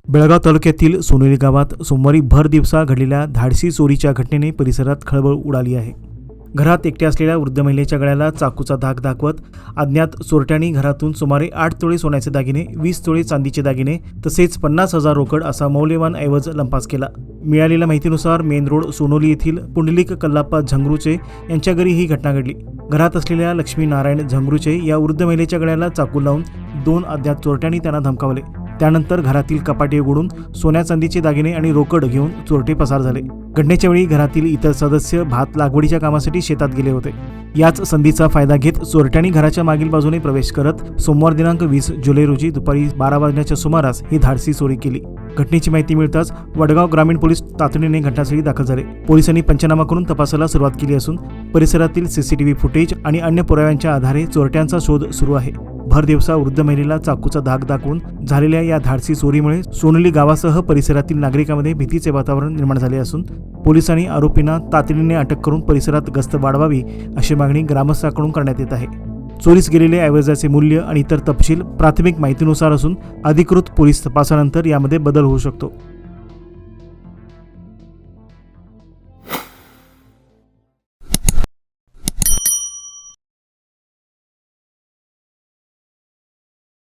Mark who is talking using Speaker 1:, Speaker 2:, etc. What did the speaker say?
Speaker 1: बेळगाव तालुक्यातील सोनेली गावात सोमवारी भर दिवसा घडलेल्या धाडसी चोरीच्या घटनेने परिसरात खळबळ उडाली आहे। घरात एकट्या असलेल्या वृद्ध महिलेच्या गळ्याला चाकूचा धाक दाखवत अज्ञात चोरट्यांनी घरातून सुमारे 8 तोळे सोन्याचे दागिने, 20 तोळे चांदीचे दागिने तसेच 50,000 रोकड असा मौल्यवान ऐवज लंपास केला। मिळालेल्या माहितीनुसार मेन रोड सोनोली येथील पुंडलिक कल्लाप्पा झंगरूचे यांच्या घरी ही घटना घडली। घरात असलेल्या लक्ष्मी नारायण झंगरूचे या वृद्ध महिलेच्या गळ्याला चाकू लावून 2 अज्ञात चोरट्यांनी त्यांना धमकावले। त्यानंतर घरातील कपाटे उघडून सोन्या चांदीचे दागिने आणि रोकड घेऊन चोरटे पसार झाले। घटनेच्या वेळी घरातील इतर सदस्य भात लागवडीच्या कामासाठी शेतात गेले होते। याच संधीचा फायदा घेत चोरट्यांनी घराच्या मागील बाजूने प्रवेश करत सोमवार दिनांक 20 जुलै रोजी दुपारी 12 वाजण्याच्या सुमारास ही धाडसी चोरी केली। घटनेची माहिती मिळताच वडगाव ग्रामीण पोलीस तातडीने घटनास्थळी दाखल झाले। पोलिसांनी पंचनामा करून तपासाला सुरुवात केली असून परिसरातील सीसीटीव्ही फुटेज आणि अन्य पुराव्यांच्या आधारे चोरट्यांचा शोध सुरू आहे। भर दिवसा वृद्ध महिलेला चाकूचा धाक दाखवून झालेल्या या धाडसी चोरीमुळे सोनोली गावासह परिसरातील नागरिकांमध्ये भीतीचे वातावरण निर्माण झाले असून पोलिसांनी आरोपींना तातडीने अटक करून परिसरात गस्त वाढवावी अशी मागणी ग्रामस्थांकडून करण्यात येत आहे। चोरीस गेलेल्या ऐवजाचे मूल्य आणि इतर तपशील प्राथमिक माहितीनुसार असून अधिकृत पोलीस तपासानंतर यामध्ये बदल होऊ शकतो।